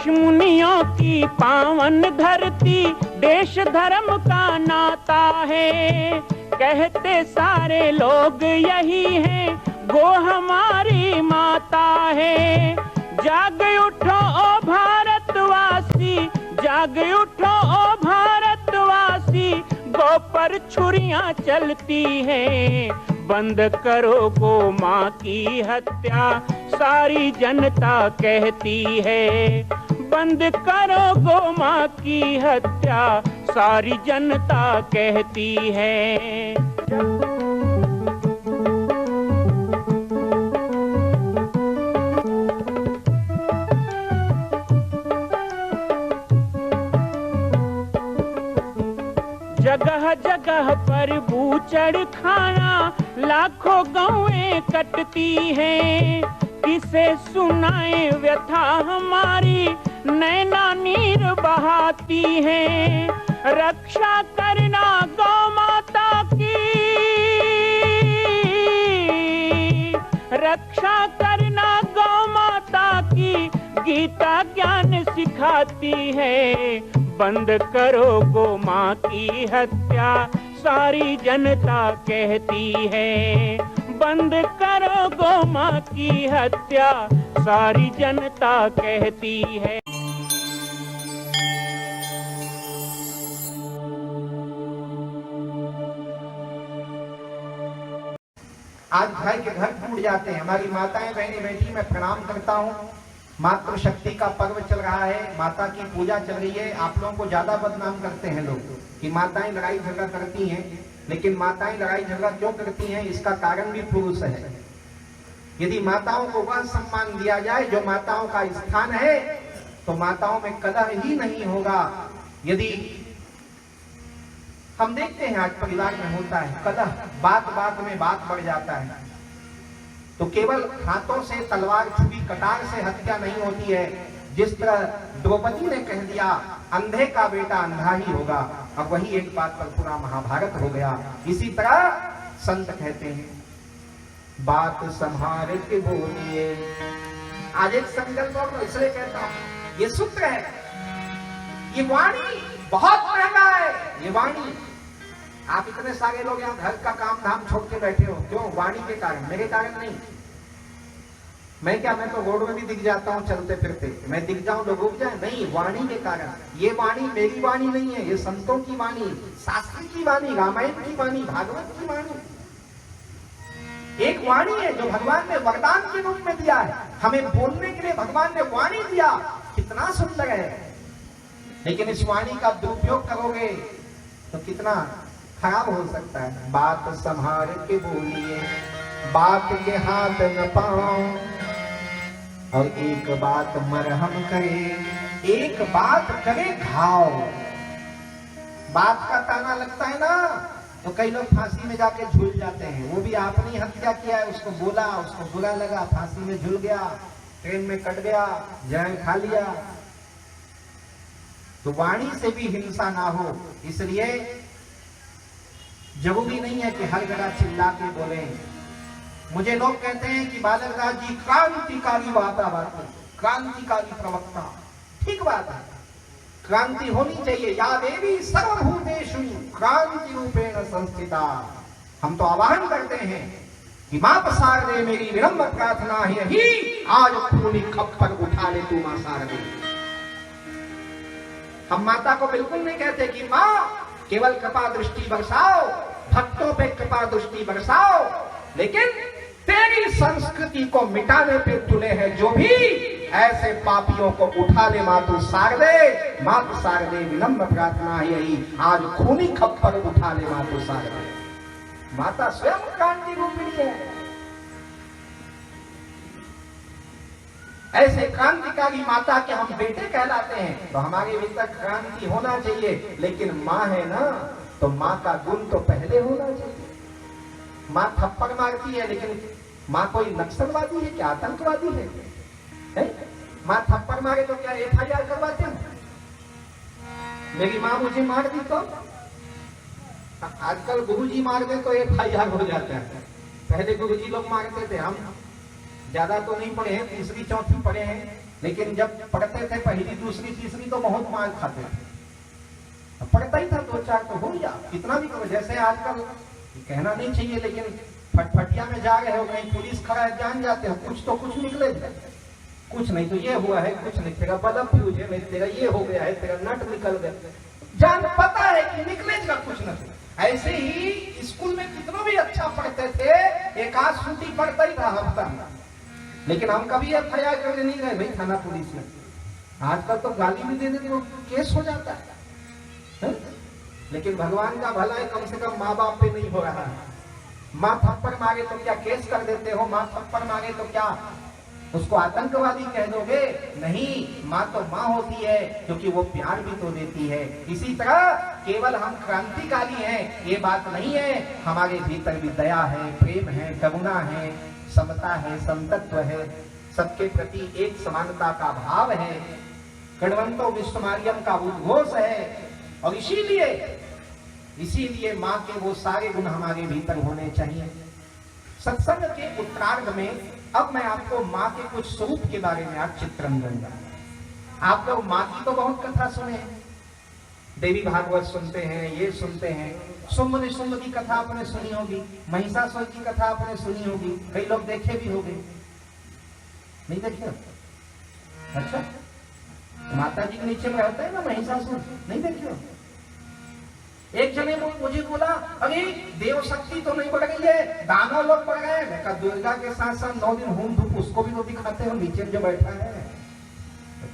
मुनियों की पावन धरती, देश धर्म का नाता है। कहते सारे लोग यही हैं, गो हमारी माता है। जाग उठो ओ भारतवासी, जाग उठो ओ भारतवासी, गो पर छुरियां चलती हैं। बंद करो गो माँ की हत्या, सारी जनता कहती है। बंद करो गो माँ की हत्या, सारी जनता कहती है। जगह जगह पर बूचड़ खाना, लाखों गौएं कटती हैं। किसे सुनाए व्यथा हमारी, नैना नीर बहाती हैं। रक्षा करना गौ माता की, रक्षा करना गौ माता की, गीता ज्ञान सिखाती है। बंद करो गो माँ की हत्या, सारी जनता कहती है। बंद करो गो माँ की हत्या, सारी जनता कहती है। आज भाई के घर टूट जाते हैं। हमारी माताएं बहनें बैठी, मैं प्रणाम करता हूँ। मातृशक्ति का पर्व चल रहा है, माता की पूजा चल रही है। आप लोगों को ज्यादा बदनाम करते हैं लोग कि माताएं लड़ाई झगड़ा करती हैं, लेकिन माताएं लड़ाई झगड़ा क्यों करती हैं इसका कारण भी पुरुष है। यदि माताओं को वह सम्मान दिया जाए जो माताओं का स्थान है, तो माताओं में कलह ही नहीं होगा। यदि हम देखते हैं आज परिवार में होता है कलह, बात बात में बात बढ़ जाता है, तो केवल हाथों से तलवार छुरी कटार से हत्या नहीं होती है। जिस तरह द्रौपदी ने कह दिया अंधे का बेटा अंधा ही होगा, अब वही एक बात पर पूरा महाभारत हो गया। इसी तरह संत कहते हैं बात संभाल के बोलिए। आज एक संकल्प और इसलिए कहता हूं, ये सूत्र है, ये वाणी बहुत महंगा है। ये वाणी, आप इतने सारे लोग यहाँ घर का काम धाम छोड़ के बैठे हो, क्यों? वाणी के कारण, मेरे कारण नहीं। मैं क्या, मैं तो रोड में भी दिख जाता हूँ चलते फिरते, मैं दिख जाऊं लोग रुक जाए, नहीं, वाणी के कारण। ये वाणी मेरी वाणी नहीं है, ये संतों की वाणी, शास्त्र की वाणी, रामायण की वाणी, भागवत की वाणी। एक वाणी है जो भगवान ने वरदान के रूप में दिया है, हमें बोलने के लिए भगवान ने वाणी दिया, कितना सुंदर है। लेकिन इस वाणी का दुरुपयोग करोगे तो कितना खराब हो सकता है। बात संभाल के बोलिए, बात के हाथ न पाओ, और एक बात मरहम करे, एक बात करे घाव। बात का ताना लगता है ना, तो कई लोग फांसी में जाके झूल जाते हैं। वो भी आपने हत्या किया है, उसको बोला, उसको बुरा लगा, फांसी में झूल गया, ट्रेन में कट गया, जहर खा लिया। तो वाणी से भी हिंसा ना हो, इसलिए जरूरी नहीं है कि हर जगह चिल्ला के बोले। मुझे लोग कहते हैं कि बालक राज जी क्रांतिकारी वातावरण, क्रांतिकारी प्रवक्ता, ठीक बात है, क्रांति होनी चाहिए। या देवी सर्वभूतेषु क्रांति रूपेण संस्थिता। हम तो आह्वान करते हैं कि मां शारदे, मेरी विनम्र प्रार्थना है ही, आज खूनी खप्पर उठा ले तू मां शारदे। हम माता को बिल्कुल नहीं कहते कि मां केवल कृपा दृष्टि बरसाओ, भक्तों पे कृपा दृष्टि बरसाओ, लेकिन तेरी संस्कृति को मिटाने पे तुले है जो भी, ऐसे पापियों को उठा ले मातु शारदे। मातु शारदे विनम्र प्रार्थना है यही, आज खूनी खप्पर उठा ले मातु शारदे। माता स्वयं क्रांति रूपिणी है। ऐसे क्रांतिकारी माता के हम बेटे कहलाते हैं, तो हमारे भीतर क्रांति होना चाहिए। लेकिन माँ है ना, तो माँ का गुण तो पहले होना चाहिए। माँ थप्पड़ मारती है, लेकिन माँ कोई नक्सलवादी है क्या, आतंकवादी है? माँ थप्पड़ मारे तो क्या FIR करवाते हैं? मेरी माँ मुझे मार दी तो आजकल गुरुजी मार दे तो FIR हो जाता है। पहले गुरुजी लोग मारते थे, हम ज्यादा तो नहीं पढ़े हैं, तीसरी चौथी पढ़े हैं, लेकिन जब पढ़ते थे पहली दूसरी तीसरी तो बहुत मार खाते थे। पढ़ता ही था 2-4 तो हो गया, कितना भी करो। जैसे आजकल कहना नहीं चाहिए, लेकिन फटफटिया में जा रहे हो, कहीं पुलिस खड़ा है, जान जाते हो कुछ तो कुछ निकले, कुछ नहीं तो ये हुआ है, कुछ नहीं तेरा बल्ब फ्यूज है, नहीं तेरा ये हो गया है, तेरा नट निकल गया, जान पता है कि निकलेगा कुछ न कुछ। ऐसे ही स्कूल में कितना भी अच्छा पढ़ते थे, एक आध छुट्टी पढ़ता ही था हफ्ता में, लेकिन हम कभी FIR करने नहीं गए भाई थाना पुलिस में। आजकल तो गाली भी दे देते तो केस हो जाता है। लेकिन भगवान का भला है, कम से कम माँ बाप पे नहीं हो रहा है। माँ थप्पड़ मारे तो क्या केस कर देते हो, माँ थप्पड़ मारे तो क्या उसको आतंकवादी कह दोगे? नहीं, माँ तो माँ होती है, क्योंकि वो प्यार भी तो देती है। इसी तरह केवल हम क्रांतिकारी हैं ये बात नहीं है, हमारे भीतर भी दया है, प्रेम है, करुणा है, समता है, समतत्व है, सबके प्रति एक समानता का भाव है, गणवंतो विश्वमार्यम का उद्घोष है। और इसीलिए माँ के वो सारे गुण हमारे भीतर होने चाहिए। सत्संग के उत्तरार्ध में अब मैं आपको माँ के कुछ स्वरूप के बारे में आज चित्रण दूंगा। आप लोग माँ की तो बहुत कथा सुने हैं, देवी भागवत सुनते हैं, ये सुनते हैं, शुंभ निशुंभ की कथा आपने सुनी होगी, महिषासुर की कथा आपने सुनी होगी, कई लोग देखे भी होंगे, नहीं देखे? अच्छा, माता जी के नीचे में रहता है ना महिषासुर, नहीं देखे? एक जने मुझे बोला, अरे देव शक्ति तो नहीं बढ़ गई है, दानव लोग बढ़ गए। मैं कहा दुर्गा के साथ साथ 9 दिन होम धूप उसको भी तो दिखाते हो, नीचे जो बैठा है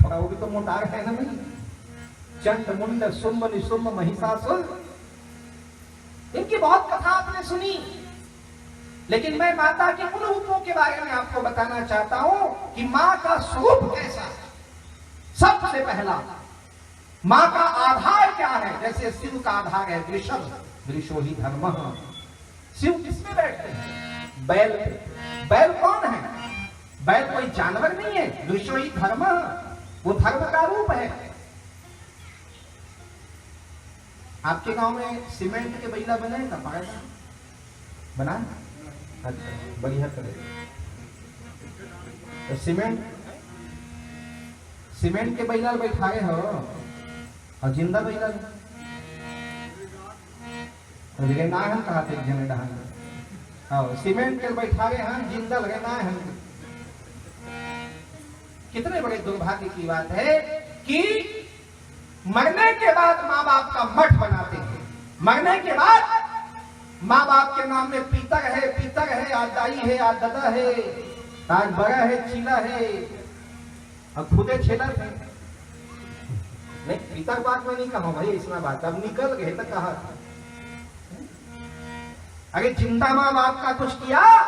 थोड़ा वो भी तो मोटार है ना। नहीं, चंड मुंड शुंभ निशुंभ महिषासुर, इनकी बहुत कथा आपने सुनी, लेकिन मैं माता के उन रूपों के बारे में आपको बताना चाहता हूं कि माँ का स्वरूप कैसा। सबसे पहला, माँ का आधार क्या है? जैसे शिव का आधार है वृषभ, वृषो ही धर्म। शिव किसमें बैठते हैं? बैल पे। बैल कौन है? बैल कोई जानवर नहीं है, वृषो ही धर्म, वो धर्म का रूप है। आपके गांव में सीमेंट के बैला बने ना? पाया बना? अच्छा, बढ़िया करे। तो सीमेंट के बैला बैठाए हो और जिंदा बैला ना हम कहा थे जने डहान और सीमेंट के बैठाए हैं, जिंदा लगे ना हम। कितने बड़े दुर्भाग्य की बात है कि मरने के बाद माँ बाप का मठ बनाते हैं। मरने के बाद माँ बाप के नाम में पीतर है, आज दाई है, आज दादा है, आज बड़ा है, चीला है, और खुदे छेला थे। नहीं, पिता बात में नहीं कहा भाई, इसमें बात अब निकल गए तो कहा। अरे जिंदा माँ बाप का कुछ किया,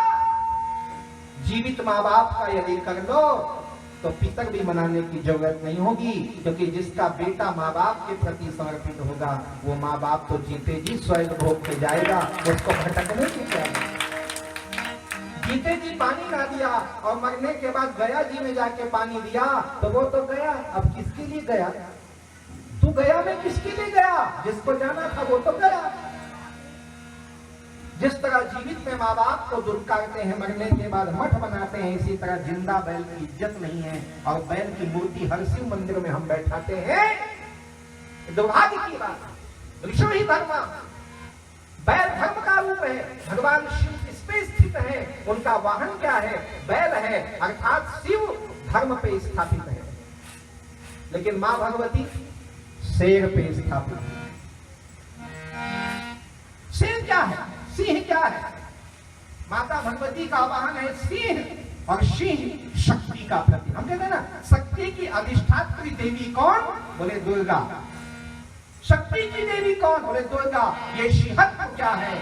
जीवित माँ बाप का यदि कर लो तो पितर भी मनाने की जरूरत नहीं होगी, क्योंकि जिसका बेटा माँ बाप के प्रति समर्पित होगा वो माँ बाप तो जीते जी स्वर्ग भोग के जाएगा, उसको भटकने की क्या। जीते जी पानी ना दिया और मरने के बाद गया जी में जाके पानी दिया तो वो तो गया, अब किसके लिए गया? तू गया में किसके लिए गया? जिसको जाना था वो तो गया। जिस तरह जीवित में माँ बाप को दुर्कारते हैं, मरने के बाद मठ बनाते हैं, इसी तरह जिंदा बैल की इज्जत नहीं है और बैल की मूर्ति हर शिव मंदिर में हम बैठाते हैं। दुर्भाग्य की बात। ऋषि ही धर्म, बैल धर्म का रूप है, भगवान शिव इस पे स्थित है, उनका वाहन क्या है? बैल है, अर्थात शिव धर्म पे स्थापित है। लेकिन माँ भगवती शेर पे स्थापित है। शेर क्या है? सिंह क्या है? माता भगवती का वाहन है सिंह, और सिंह शक्ति का प्रतीक। हम कहते हैं ना, शक्ति की अधिष्ठात्री देवी कौन? बोले दुर्गा। शक्ति की देवी कौन? बोले दुर्गा। ये सिंहत्व क्या है?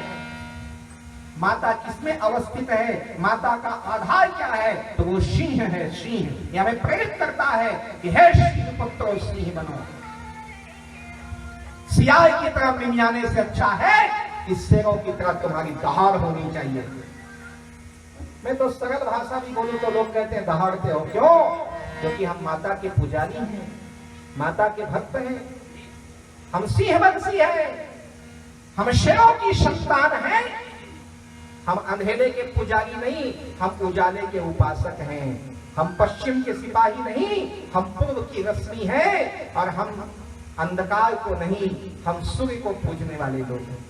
माता किसमें अवस्थित है? माता का आधार क्या है? तो वो सिंह है। सिंह ये हमें प्रेरित करता है कि हे सिंह पुत्रो सिंह बनो। सियार की तरफ निमियाने से अच्छा है इस शेरों की तरफ तुम्हारी दहाड़ होनी चाहिए। मैं तो सरल भाषा भी बोलूं तो लोग कहते हैं दहाड़ते हो, क्यों? क्योंकि हम माता के पुजारी हैं, माता के भक्त हैं, हम सिंहवंशी हैं, हम शेरों की संतान हैं। हम अंधेरे के पुजारी नहीं, हम उजाले के उपासक हैं। हम पश्चिम के सिपाही नहीं, हम पूर्व की रश्मि हैं। और हम अंधकार को नहीं, हम सूर्य को पूजने वाले लोग हैं।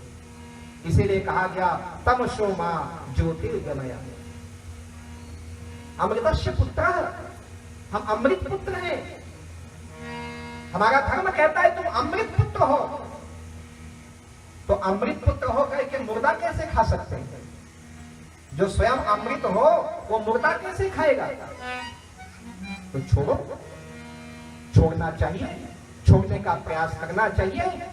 इसीलिए कहा गया तमसो मां ज्योतिर्गमय। अमृतस्य पुत्र, हम अमृत पुत्र हैं। हमारा धर्म कहता है तुम अमृत पुत्र हो। तो अमृत पुत्र हो करके मुर्दा कैसे खा सकते हैं? जो स्वयं अमृत हो वो मुर्दा कैसे खाएगा? तो छोड़ो, छोड़ना चाहिए, छोड़ने का प्रयास करना चाहिए।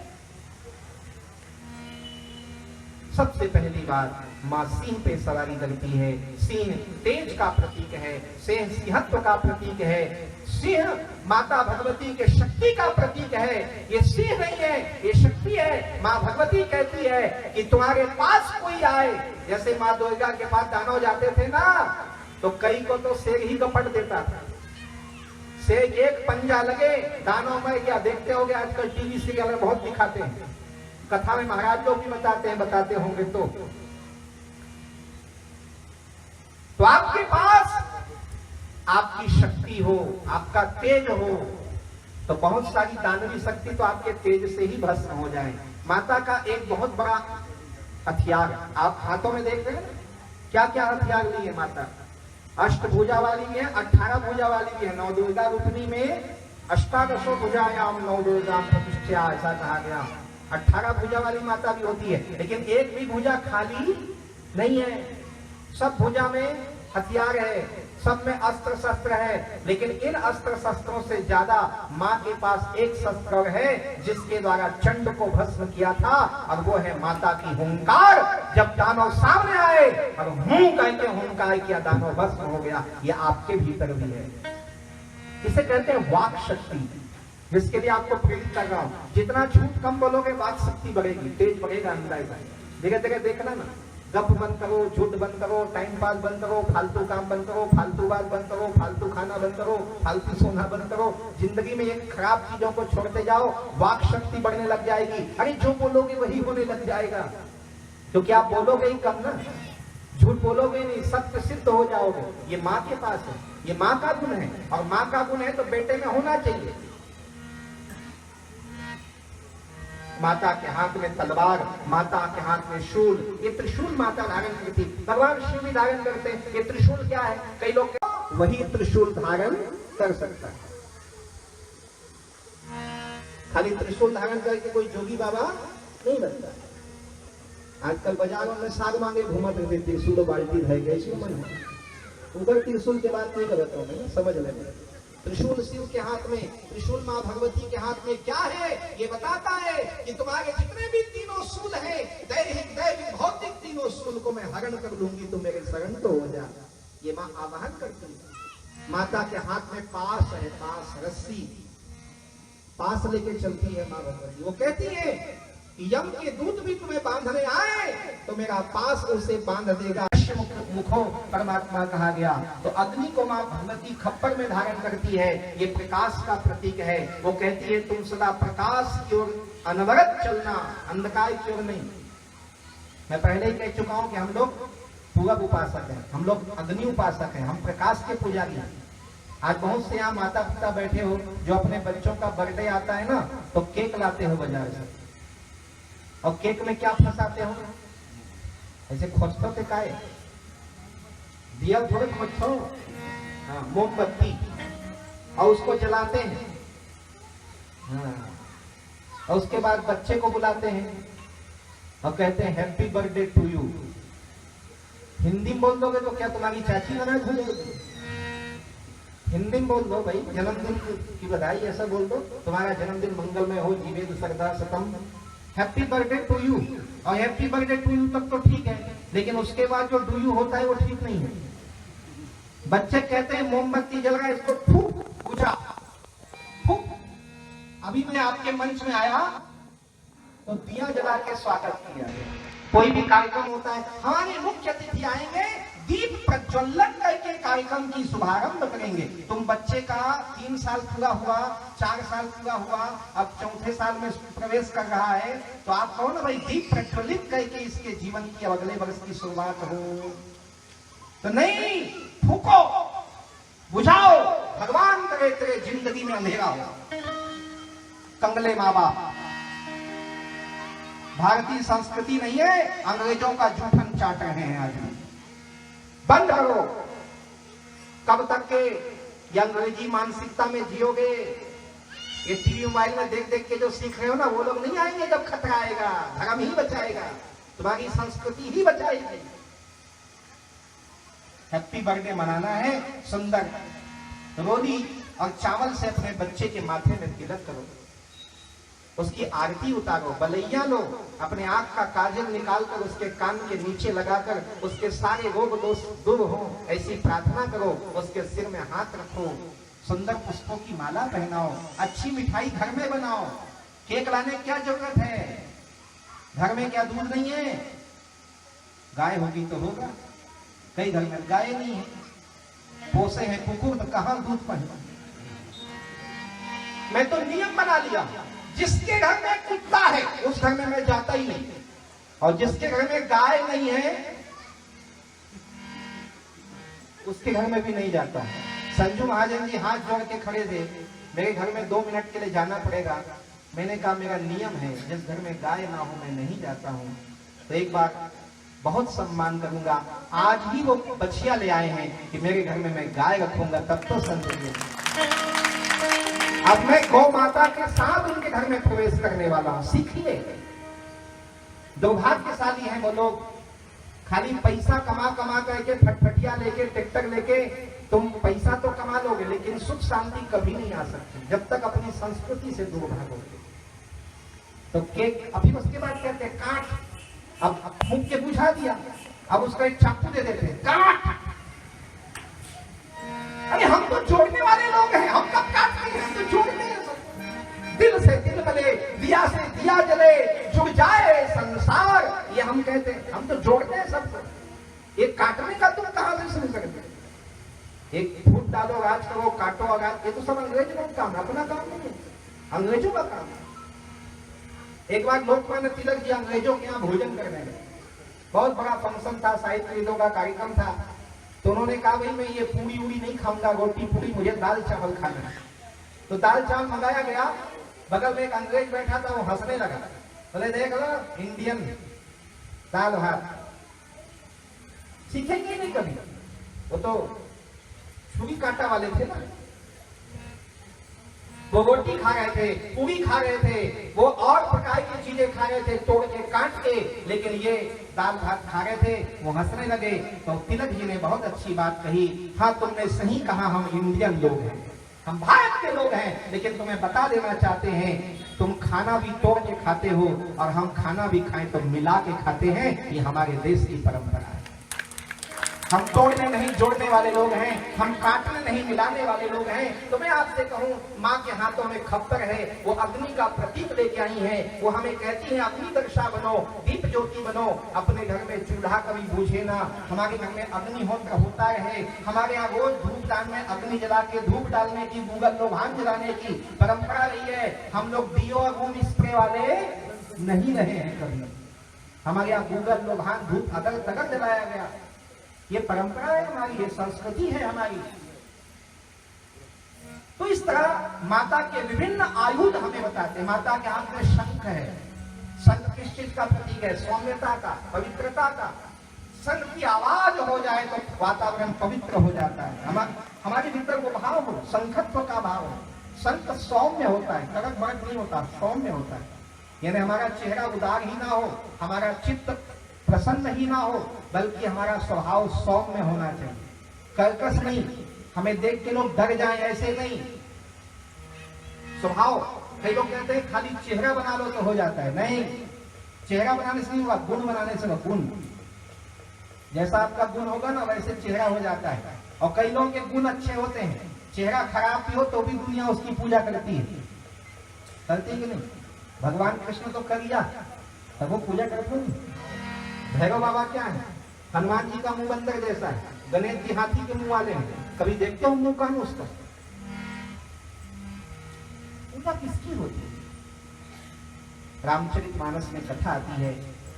सबसे पहली बात, मां सिंह पे सवारी करती है। सिंह तेज का प्रतीक है, सिंह सिंहत्व का प्रतीक है, सिंह माता भगवती के शक्ति का प्रतीक है। ये सिंह नहीं है, ये शक्ति है। मां भगवती कहती है कि तुम्हारे पास कोई आए, जैसे मां दुर्गा के पास दानव जाते थे ना, तो कई को तो शेर ही कपट देता था। शेर एक पंजा लगे, दानव में क्या देखते होगे आजकल टीवी सीरियल में बहुत दिखाते हैं, कथा में महाराज लोग भी बताते होंगे। तो आपके पास आपकी शक्ति हो, आपका तेज हो, तो बहुत सारी दानवी शक्ति तो आपके तेज से ही भस्म हो जाए। माता का एक बहुत बड़ा हथियार आप हाथों में देख रहे हैं, क्या क्या हथियार ली है माता। अष्टभुजा वाली भी है, 18 भुजा वाली भी है। नौ दुर्गा रूपनी में अष्टादशो भुजायाम नौ दुर्गा प्रतिष्ठा, ऐसा कहा गया। 18 भुजा वाली माता भी होती है, लेकिन एक भी भुजा खाली नहीं है। सब भुजा में हथियार है, सब में अस्त्र शस्त्र है। लेकिन इन अस्त्र शस्त्रों से ज्यादा मां के पास एक शस्त्र है जिसके द्वारा चंड को भस्म किया था, और वो है माता की हुंकार। जब दानव सामने आए और हूं कहते हुंकार किया, दानव भस्म हो गया। ये आपके भीतर भी है। इसे कहते हैं वाक शक्ति, जिसके लिए आपको प्रेरित कर रहा हूं। जितना झूठ कम बोलोगे वाक शक्ति बढ़ेगी, तेज बढ़ेगा अंदर। धीरे धीरे देखना ना, गप बंद करो, झूठ बंद करो, टाइम पास बंद करो, फालतू काम बंद करो, फालतू बात बंद करो, फालतू खाना बंद करो, फालतू सोना बंद करो। जिंदगी में एक खराब चीजों को छोड़ते जाओ, वाक शक्ति बढ़ने लग जाएगी। अरे जो बोलोगे वही होने लग जाएगा, क्योंकि आप बोलोगे ही कम ना, झूठ बोलोगे नहीं, सत्य सिद्ध हो जाओगे। ये माँ के पास है, ये माँ का गुण है, और माँ का गुण है तो बेटे में होना चाहिए। माता के हाथ में तलवार, माता के हाथ में शूल, ये त्रिशूल माता धारण करती। भगवान शिव भी धारण करते हैं। ये त्रिशूल क्या है? कई लोग वही त्रिशूल धारण कर सकता है। खाली त्रिशूल धारण करके कोई जोगी बाबा नहीं बनता। आजकल बाजारों में साग मांगे घूमत रहते, त्रिशूल बाल्टी रह गए मन उधर त्रिशूल के बात नहीं करता हूँ, समझ लेंगे। त्रिशूल शिव के हाथ में, त्रिशूल मां भगवती के हाथ में क्या है? ये बताता है कि तुम्हारे जितने भी तीनों शूल हैं, दैहिक दैविक भौतिक तीनों शूल को मैं हरण कर लूंगी, तुम मेरे शरण तो हो जा। ये मां आवाहन करती है। माता के हाथ में पास है, पास रस्सी, पास लेके चलती है मां भगवती। वो कहती है कि यम के दूत भी तुम्हें बांधने आए तो मेरा पास उसे बांध देगा। मुखो परमात्मा कहा गया। तो अग्नि को मां भगवती खप्पर में धारण करती है, ये प्रकाश का प्रतीक है। वो कहती है तुम सदा प्रकाश की ओर अनवरत चलना, अंधकार की ओर नहीं। मैं पहले ही कह चुका हूं कि हम लोग पूरब उपासक हैं, हम लोग अग्नि उपासक हैं, हम प्रकाश के पुजारी हैं। आज बहुत से यहाँ माता पिता बैठे हो जो अपने बच्चों का बर्थडे आता है ना, तो केक लाते हो बाजार से, और केक में क्या फंसाते हो? ऐसे खोजते थे काहे दिया, थोड़े खोजो, हाँ, मोमबत्ती, और उसको जलाते हैं। हाँ, और उसके बाद बच्चे को बुलाते हैं और कहते हैं happy birthday to you. Hindi में बोल दोगे तो क्या तुम्हारी चाची नाराज हो जाएगी? हिंदी में बोल दो भाई, जन्मदिन की बधाई ऐसा बोल दो, तुम्हारा जन्मदिन मंगलमय हो, जीवेद सरदा सतम, हैप्पी बर्थडे टू यू। और हैप्पी बर्थडे टू यू तक तो ठीक है, लेकिन उसके बाद जो डू यू होता है वो ठीक नहीं है। बच्चे कहते हैं मोमबत्ती जल रहा है, इसको फूक, बुझा, फूक। अभी मैं आपके मंच में आया तो दिया जला के स्वागत किया। कोई भी कार्यक्रम होता है, हमारे मुख्य अतिथि आएंगे, दीप प्रज्वलन करके कार्यक्रम की शुभारंभ करेंगे। तुम बच्चे का 3 साल पूरा हुआ, 4 साल पूरा हुआ, अब 4थे साल में प्रवेश कर रहा है, तो आप कहो ना भाई दीप प्रज्वलित करके इसके जीवन की अगले वर्ष की शुरुआत हो। तो नहीं, फूको, बुझाओ, भगवान करे तेरे जिंदगी में अंधेरा हो। कंगले माँ बाप, भारतीय संस्कृति नहीं है, अंग्रेजों का जूठन चाट रहे हैं आज। बंद करो। कब तक के ये अंग्रेजी मानसिकता में जियोगे? ये टीवी मोबाइल में देख देख के जो सीख रहे हो ना, वो लोग नहीं आएंगे जब खतरा आएगा। धर्म ही बचाएगा, तुम्हारी संस्कृति ही बचाएगी। हैप्पी बर्थडे मनाना है, सुंदर रोली और चावल से अपने बच्चे के माथे में तिलक करो, उसकी आरती उतारो, बलैया लो, अपने आंख का काजल निकालकर उसके कान के नीचे लगाकर उसके सारे रोग दोष दूर हो, ऐसी प्रार्थना करो। उसके सिर में हाथ रखो, सुंदर पुष्पों की माला पहनाओ, अच्छी मिठाई घर में बनाओ। केक लाने क्या जरूरत है? घर में क्या दूध नहीं है? गाय होगी तो होगा, कई घर में गाय नहीं है, पोसे हैं कुकुर, तो कहां दूध पाएगा? मैं तो नियम बना लिया, जिसके घर में कुत्ता है उस घर में मैं जाता ही नहीं, और जिसके घर में गाय नहीं है उसके घर में भी नहीं जाता। संजू महाजन जी हाथ जोड़ के खड़े थे, मेरे घर में 2 मिनट के लिए जाना पड़ेगा। मैंने कहा मेरा नियम है, जिस घर में गाय ना हो मैं नहीं जाता हूं। तो एक बार बहुत सम्मान करूंगा, आज ही वो बछिया ले आए हैं कि मेरे घर में मैं गाय रखूंगा, तब तो समझिए। अब मैं गौ माता के साथ उनके घर में प्रवेश करने वाला हूं, सीखिए। दुर्भाग्यशाली हैं वो लोग, खाली पैसा कमा कमा करके, फटफटिया लेके, ट्रैक्टर लेके तुम पैसा तो कमा लोगे, लेकिन सुख शांति कभी नहीं आ सकती जब तक अपनी संस्कृति से दूर भागोगे। तो केक, अभी उसके बाद कहते हैं काट, अब फूंक के बुझा दिया, अब उसका एक चाकू दे देते हैं, काट। अरे हम तो जोड़ने वाले लोग हैं, हम कब काटते हैं? हम तो जोड़ते हैं सब। दिल से दिल मिले, दिया से दिया जले, जुड़ जाए संसार, ये हम कहते हैं। हम तो जोड़ते हैं सबको। ये काटने का तुम कहां से शुरू करते? एक फूट डालो, राज करो, काटो आगाज, ये तो सब अंग्रेजों का काम है, अपना काम नहीं है, अंग्रेजों का काम है। एक बार लोकमान्य तिलक जी अंग्रेजों के यहाँ भोजन करने गए, बहुत बड़ा फंक्शन था, साहित्य का कार्यक्रम था। तो उन्होंने कहा भाई मैं ये पूरी उड़ी नहीं खाऊंगा, रोटी पूरी, मुझे दाल चावल खाना है। तो दाल चावल मंगाया गया, बगल में एक अंग्रेज बैठा था, वो हंसने लगा, बोले देख लो इंडियन दाल भात, सीखेंगे नहीं कभी। वो तो छुरी कांटा वाले थे ना, वो रोटी खा रहे थे, पूरी खा रहे थे, वो और प्रकार की चीजें खा रहे थे तोड़ के काट के, लेकिन ये दाल भात खा रहे थे, वो हंसने लगे। तो तिलक जी ने बहुत अच्छी बात कही, हाँ तुमने सही कहा, हम इंडियन लोग हैं, हम भारत के लोग हैं, लेकिन तुम्हें बता देना चाहते हैं तुम खाना भी तोड़ के खाते हो और हम खाना भी खाएं तो मिला के खाते हैं, ये हमारे देश की परंपरा है। हम तोड़ने नहीं जोड़ने वाले लोग हैं, हम काटने नहीं मिलाने वाले लोग हैं। तो मैं आपसे कहूं, माँ के हाथों में खप्पर है, वो अग्नि का प्रतीक लेके आई है, वो हमें कहती है अग्नि दर्शा बनो, दीप ज्योति बनो, अपने घर में चूल्हा कभी बूझे ना, हमारे घर में अग्निहोत्र होता रहे, हमारे यहाँ रोज धूप दान में अग्नि जला के धूप डालने की, गूगल लोभान जलाने की परंपरा रही है। हम लोग दियो और रूम स्प्रे वाले नहीं रहे हैं कभी, हमारे यहाँ गूगल लोभान धूप अगर तगर जलाया गया, ये परंपरा है हमारी, ये संस्कृति है हमारी। तो इस तरह माता के विभिन्न आयुध हमें बताते हैं। माता के हाथ में शंख है, शंख किस चीज का प्रतीक है? सौम्यता का, पवित्रता का। शंख की आवाज हो जाए तो वातावरण पवित्र हो जाता है, हमारे भीतर वो भाव हो, शंखत्व का भाव हो। शंख सौम्य होता है, कड़क भड़क नहीं होता, सौम्य होता है। यानी हमारा चेहरा उदार ही ना हो, हमारा चित्त प्रसन्न ही ना हो, बल्कि हमारा स्वभाव सौम्य होना चाहिए, कर्कश नहीं, हमें देख के लोग डर जाएं ऐसे नहीं। स्वभाव, कई लोग कहते हैं खाली चेहरा बना लो तो हो जाता है, नहीं, चेहरा बनाने से नहीं होगा, गुण बनाने से होगा। गुण, जैसा आपका गुण होगा ना वैसे चेहरा हो जाता है। और कई लोगों के गुण अच्छे होते हैं, चेहरा खराब भी हो तो भी दुनिया उसकी पूजा करती है, करती कि नहीं? भगवान कृष्ण तो कर लिया, तब वो पूजा करते नहीं। भैरव बाबा क्या है? हनुमान जी का मुंह बंदर जैसा है, गणेश जी हाथी के मुंह वाले हैं, कभी देखते हो मुंह कहां उसका? पूजा किसकी होती है? रामचरितमानस में कथा आती है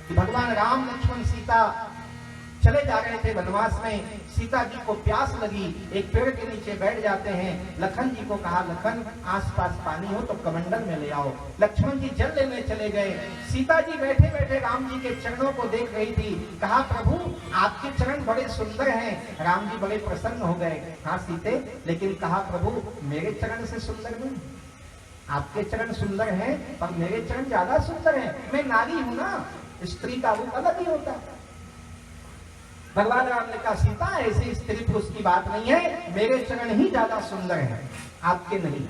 कि भगवान राम लक्ष्मण सीता चले जा रहे थे वनवास में, सीता जी को प्यास लगी, एक पेड़ के नीचे बैठ जाते हैं। लखन जी को कहा, लखन आसपास पानी हो तो कमंडल में ले आओ। लक्ष्मण जी जल लेने चले गए। सीता जी बैठे बैठे राम जी के चरणों को देख रही थी। कहा, प्रभु आपके चरण बड़े सुंदर हैं। राम जी बड़े प्रसन्न हो गए। हाँ सीते, लेकिन कहा, प्रभु मेरे चरण से सुंदर नहीं, आपके चरण सुंदर हैं पर मेरे चरण ज्यादा सुंदर हैं। मैं नारी हूं ना, स्त्री का रूप अलग ही होता है। भगवान राम ने कहा, सीता ऐसी स्त्री पुरुष की बात नहीं है, मेरे चरण ही ज्यादा सुंदर हैं, आपके नहीं।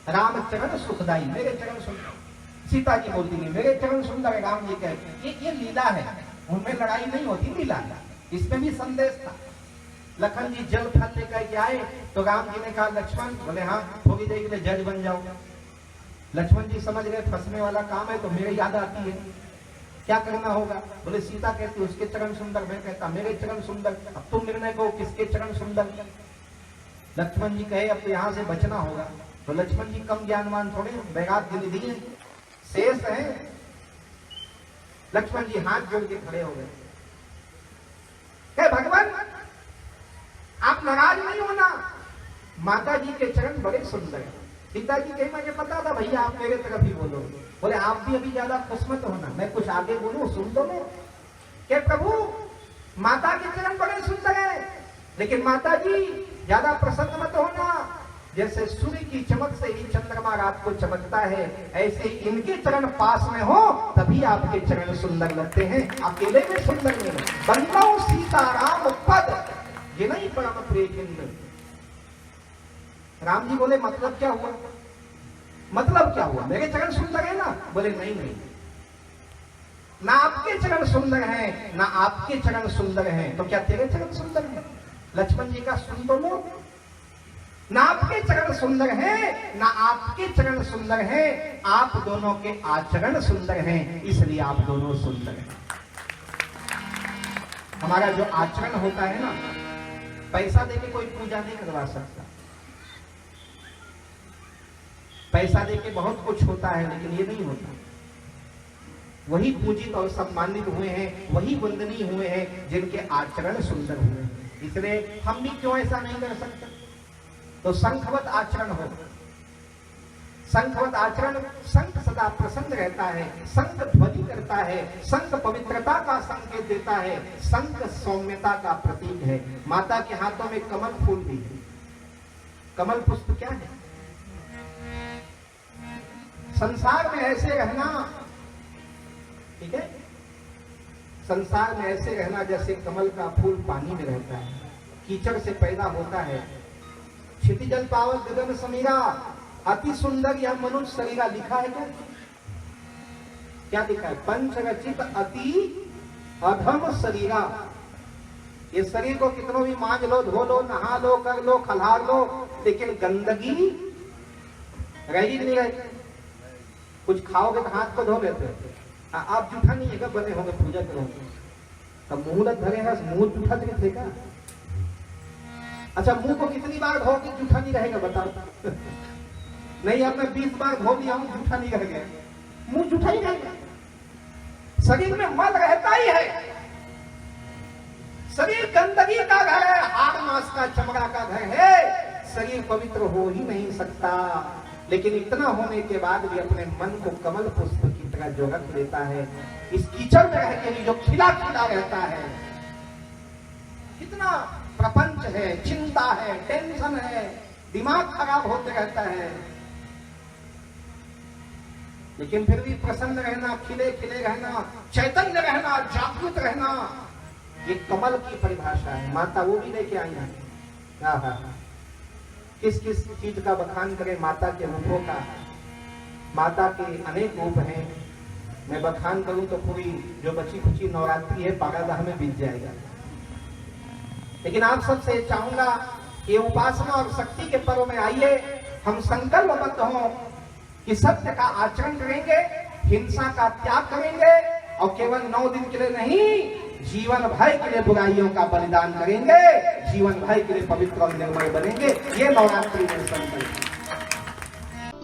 राम चरण सुखदाई, मेरे चरण सुंदर। सीता जी बोलती नहीं, मेरे चरण सुंदर है। राम जी कहते ये लीला है, उनमें लड़ाई नहीं होती, लीला। इसमें भी संदेश था। लखन जी जल फल लेकर के आए तो राम जी ने कहा, लक्ष्मण, बोले हाँ थोड़ी देर के लिए जज बन जाओ। लक्ष्मण जी समझ गए फंसने वाला काम है, तो मेरे याद आती है, क्या करना होगा? बोले सीता कहती उसके चरण सुंदर, मैं कहता मेरे चरण सुंदर, अब तुम निर्णय करो किसके चरण सुंदर। लक्ष्मण जी कहे अब तो यहां से बचना होगा। तो लक्ष्मण जी कम ज्ञानवान थोड़े, बैराग गिनती है, शेष है। लक्ष्मण जी हाथ जोड़ के खड़े हो गए, भगवान आप नाराज नहीं होना, माता जी के चरण बड़े सुंदर है। सीता जी कहे मुझे पता था भैया आप मेरे तरफ ही बोलोगे। बोले आप भी अभी ज्यादा खुश मत होना, मैं कुछ आगे बोलूं सुन दो। मैं क्या प्रभु माता के चरण बड़े सुंदर है, लेकिन माता जी ज्यादा प्रसन्न मत होना। जैसे सूर्य की चमक से ही चंद्रमा रात को चमकता है, ऐसे इनके चरण पास में हो तभी आपके चरण सुंदर लगते हैं, अकेले में सुंदर नहीं। बंदो सीताराम पद ये नहीं परम प्रिय। राम जी बोले मतलब क्या हुआ? मतलब क्या हुआ? मेरे चरण सुंदर है ना? बोले नहीं नहीं, ना आपके चरण सुंदर हैं ना आपके चरण सुंदर हैं, तो क्या तेरे चरण सुंदर हैं? लक्ष्मण जी का सुन तो लो, ना आपके चरण सुंदर हैं ना आपके चरण सुंदर हैं, आप दोनों के आचरण सुंदर हैं, इसलिए आप दोनों सुंदर हैं। हमारा जो आचरण होता है ना, पैसा देके कोई पूजा नहीं करवा सकता। पैसा देके बहुत कुछ होता है, लेकिन ये नहीं होता। वही पूजित और सम्मानित हुए हैं, वही वंदनीय हुए हैं जिनके आचरण सुंदर हुए हैं। इसलिए हम भी क्यों ऐसा नहीं कर सकते? तो शंखवत आचरण हो। शंखवत आचरण, शंख सदा प्रसन्न रहता है, शंख ध्वनि करता है, शंख पवित्रता का संकेत देता है, शंख सौम्यता का प्रतीक है। माता के हाथों में कमल फूल भी है। कमल पुष्प क्या है? संसार में ऐसे रहना, ठीक है, संसार में ऐसे रहना जैसे कमल का फूल पानी में रहता है, कीचड़ से पैदा होता है। क्षितिजल पावल गगन समीरा, अति सुंदर यह मनुष्य शरीरा। लिखा है क्या? क्या लिखा है? पंच रचित अति अधम शरीरा। ये शरीर को कितनों भी मांझ लो, धो लो, नहा लो, कर लो, खल्हार लो, लेकिन गंदगी रही नहीं रही। कुछ खाओगे तो हाथ को धो लेते हो। आप जूठा नहीं है, बने होंगे पूजा करोगे तब मुंह लग धरेगा, मुंह जूठा थे क्या? अच्छा, मुंह को कितनी बार धोगे जूठा नहीं रहेगा बताओ? नहीं, अब मैं 20 बार धो लिया हूं, जूठा नहीं रह गया, मुंह जूठा ही रहेगा। शरीर में मल रहता ही है। शरीर गंदगी का घर है, हाड़ मांस का चमड़ा का घर है, शरीर पवित्र हो ही नहीं सकता। लेकिन इतना होने के बाद भी अपने मन को कमल पुष्प की तरह जो रख लेता है, इस कीचड़ में रह के भी जो खिला खिला रहता है। कितना प्रपंच है, चिंता है, टेंशन है, दिमाग खराब होते रहता है, लेकिन फिर भी प्रसन्न रहना, खिले खिले रहना, चैतन्य रहना, जागृत रहना, ये कमल की परिभाषा है। माता वो भी लेके आई है। किस किस चीज का बखान करें माता के रूपों का? माता के अनेक रूप हैं। मैं बखान करूं तो पूरी जो बची खुची नवरात्रि है बारागाह में बीत जाएगा। लेकिन आप सबसे चाहूंगा कि उपासना और शक्ति के पर्व में आइए, हम संकल्पबद्ध हों कि सत्य का आचरण करेंगे, हिंसा का त्याग करेंगे, और केवल 9 दिन के लिए नहीं, जीवन भर के लिए बुराइयों का बलिदान करेंगे। जीवन भर के लिए पवित्र और निर्मल बनेंगे। ये नवरात्रि में संकल्प।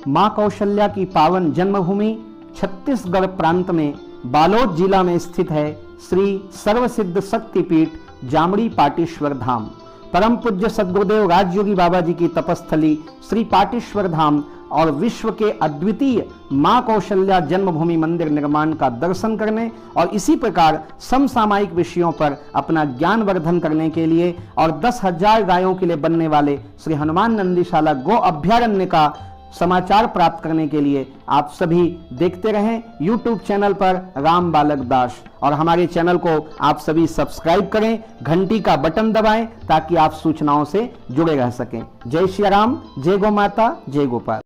मां कौशल्या की पावन जन्मभूमि छत्तीसगढ़ प्रांत में बालोद जिला में स्थित है श्री सर्वसिद्ध शक्तिपीठ जामड़ी पाटेश्वर धाम। परम पूज्य सद्गुरुदेव राजयोगी बाबा जी की तपस्थली श्री पाटेश्वर धाम और विश्व के अद्वितीय मां कौशल्या जन्मभूमि मंदिर निर्माण का दर्शन करने और इसी प्रकार समसामयिक विषयों पर अपना ज्ञान वर्धन करने के लिए और 10,000 गायों के लिए बनने वाले श्री हनुमान नंदीशाला गो अभ्यारण्य का समाचार प्राप्त करने के लिए आप सभी देखते रहें YouTube चैनल पर राम बालक दास, और हमारे चैनल को आप सभी सब्सक्राइब करें, घंटी का बटन दबाएं ताकि आप सूचनाओं से जुड़े रह सकें। जय श्री राम, जय गौ माता, जय गोपाल।